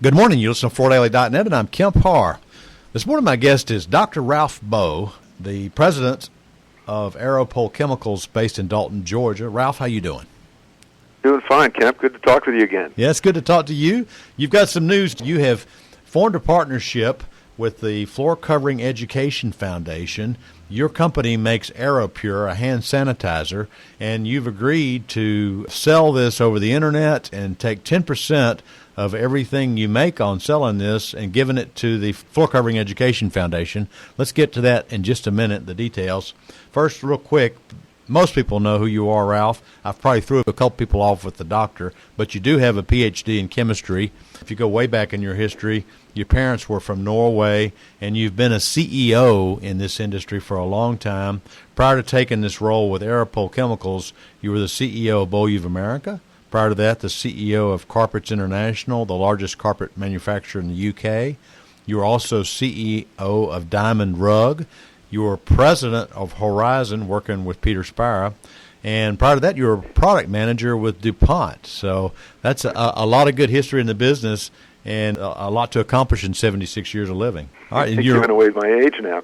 Good morning. You listen to FloorDaily.net, and I'm Kemp Harr. This morning, my guest is Dr. Ralph Boe, the president of Arropol Chemicals based in Dalton, Georgia. Ralph, how you doing? Doing fine, Kemp. Good to talk with you again. Yeah, it's good to talk to you. You've got some news. You have formed a partnership with the Floor Covering Education Foundation. Your company makes Arropure, a hand sanitizer, and you've agreed to sell this over the internet and take 10% of everything you make on selling this and giving it to the Floor Covering Education Foundation. Let's get to that in just a minute, the details. First, real quick, most people know who you are, Ralph. I've probably threw a couple people off with the doctor, but you do have a Ph.D. in chemistry. If you go way back in your history, your parents were from Norway, and you've been a CEO in this industry for a long time. Prior to taking this role with Arropol Chemicals, you were the CEO of Boe of America. Prior to that, the CEO of Carpets International, the largest carpet manufacturer in the UK. You were also CEO of Diamond Rug. You were president of Horizon, working with Peter Spira. And prior to that, you were product manager with DuPont. So that's a lot of good history in the business and a lot to accomplish in 76 years of living. All right, you're giving away my age now.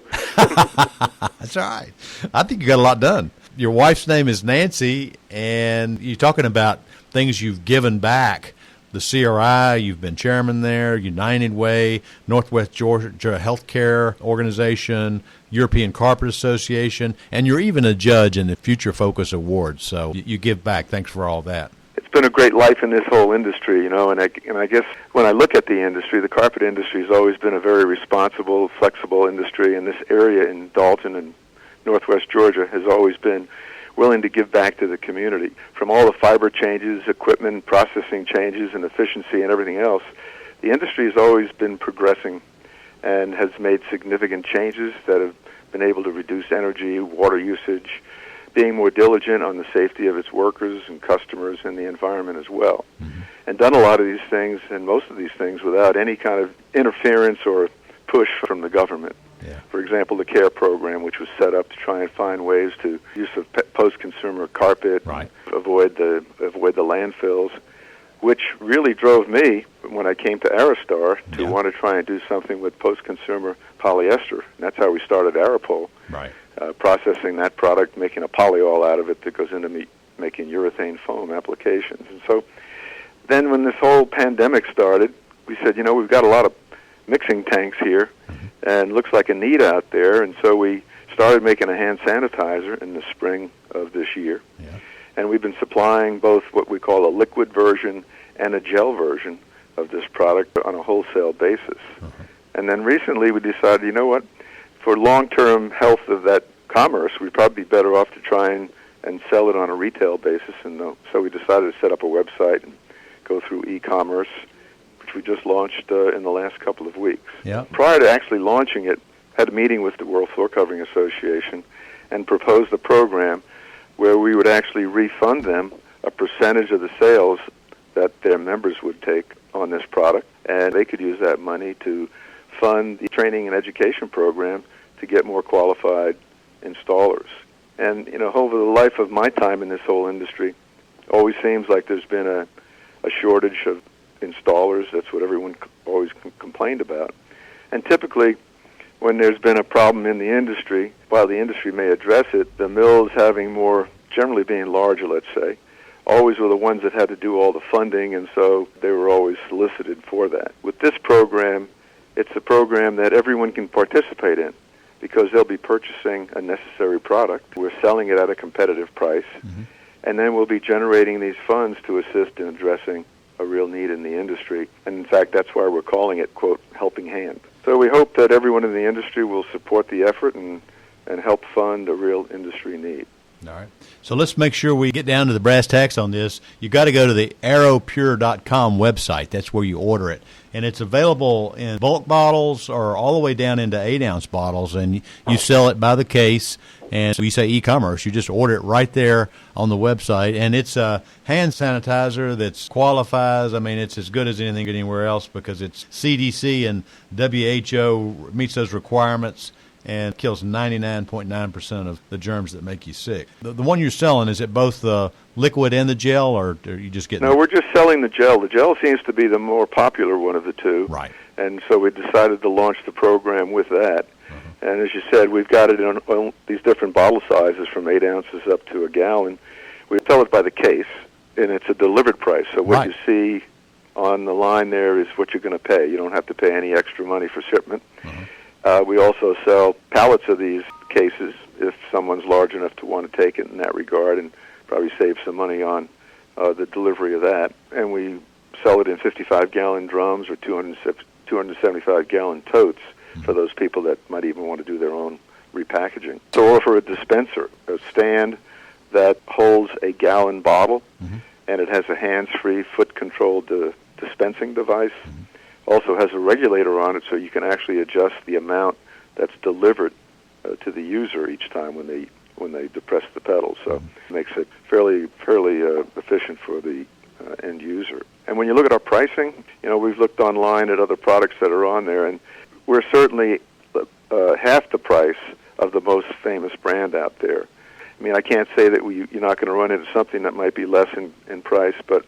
That's all right. I think you got a lot done. Your wife's name is Nancy, and you're talking about things you've given back. The CRI, you've been chairman there, United Way, Northwest Georgia Healthcare Organization, European Carpet Association, and you're even a judge in the Future Focus Awards. So you give back. Thanks for all that. It's been a great life in this whole industry, and I guess when I look at the industry, the carpet industry has always been a very responsible, flexible industry, and this area in Dalton and Northwest Georgia has always been willing to give back to the community. From all the fiber changes, equipment, processing changes, and efficiency and everything else, the industry has always been progressing and has made significant changes that have been able to reduce energy, water usage, being more diligent on the safety of its workers and customers and the environment as well. Mm-hmm. And done a lot of these things and most of these things without any kind of interference or push from the government. Yeah. For example, the CARE program, which was set up to try and find ways to use of post-consumer carpet, right, avoid the landfills, which really drove me when I came to Aerostar to want to try and do something with post-consumer polyester. And that's how we started Arropol, right. Processing that product, making a polyol out of it that goes into making urethane foam applications. And so then when this whole pandemic started, we said, we've got a lot of mixing tanks here, and looks like a need out there, and so we started making a hand sanitizer in the spring of this year. Yeah. And we've been supplying both what we call a liquid version and a gel version of this product on a wholesale basis. Uh-huh. And then recently we decided, for long-term health of that commerce, we'd probably be better off to try and sell it on a retail basis. And so we decided to set up a website and go through e-commerce, which we just launched in the last couple of weeks. Yeah. Prior to actually launching it, had a meeting with the World Floor Covering Association and proposed a program where we would actually refund them a percentage of the sales that their members would take on this product, and they could use that money to fund the training and education program to get more qualified installers. And, over the life of my time in this whole industry, always seems like there's been a shortage of installers. That's what everyone always complained about. And typically, when there's been a problem in the industry, while the industry may address it, the mills generally being larger, let's say, always were the ones that had to do all the funding, and so they were always solicited for that. With this program, it's a program that everyone can participate in because they'll be purchasing a necessary product. We're selling it at a competitive price, and then we'll be generating these funds to assist in addressing a real need in the industry. And in fact, that's why we're calling it, quote, helping hand. So we hope that everyone in the industry will support the effort and help fund a real industry need. All right. So let's make sure we get down to the brass tacks on this. You've got to go to the arropure.com website. That's where you order it. And it's available in bulk bottles or all the way down into 8-ounce bottles. And you sell it by the case. And so you say e-commerce, you just order it right there on the website. And it's a hand sanitizer that qualifies. I mean, it's as good as anything anywhere else because it's CDC and WHO meets those requirements. and kills 99.9% of the germs that make you sick. The one you're selling, is it both the liquid and the gel, or are you just getting... No, we're just selling the gel. The gel seems to be the more popular one of the two. Right. And so we decided to launch the program with that. And as you said, we've got it in these different bottle sizes from 8 ounces up to a gallon. We sell it by the case, and it's a delivered price. So what you see on the line there is what you're going to pay. You don't have to pay any extra money for shipment. We also sell pallets of these cases if someone's large enough to want to take it in that regard, and probably save some money on the delivery of that. And we sell it in 55-gallon drums or 275-gallon totes for those people that might even want to do their own repackaging. So offer a dispenser, a stand that holds a gallon bottle, and it has a hands-free, foot-controlled dispensing device. Also has a regulator on it, so you can actually adjust the amount that's delivered to the user each time when they depress the pedal. So it makes it fairly efficient for the end user. And when you look at our pricing, we've looked online at other products that are on there, and we're certainly half the price of the most famous brand out there. I mean, I can't say that you're not going to run into something that might be less in price, but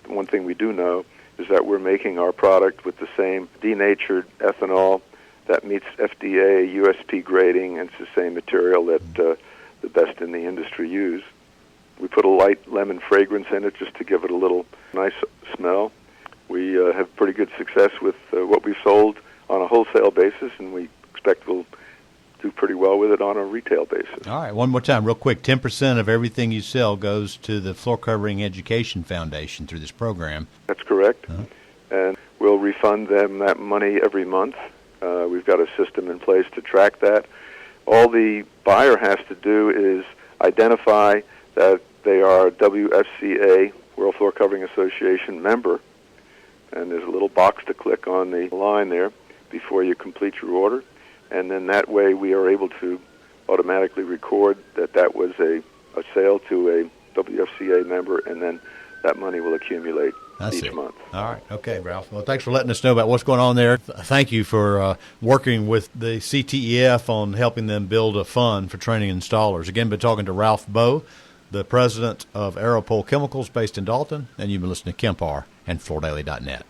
one thing we do know is that we're making our product with the same denatured ethanol that meets FDA, USP grading, and it's the same material that the best in the industry use. We put a light lemon fragrance in it just to give it a little nice smell. We have pretty good success with what we've sold on a wholesale basis, and we expect we'll do pretty well with it on a retail basis. All right, one more time, real quick. 10% of everything you sell goes to the Floor Covering Education Foundation through this program. That's correct. And we'll refund them that money every month. We've got a system in place to track that. All the buyer has to do is identify that they are a WFCA, World Floor Covering Association member, and there's a little box to click on the line there before you complete your order, and then that way we are able to automatically record that was a sale to a WFCA member, and then that money will accumulate each month. All right. Okay, Ralph. Well, thanks for letting us know about what's going on there. Thank you for working with the CTEF on helping them build a fund for training installers. Again, been talking to Ralph Boe, the president of Arropol Chemicals based in Dalton, and you've been listening to Kemp Harr and FloorDaily.net.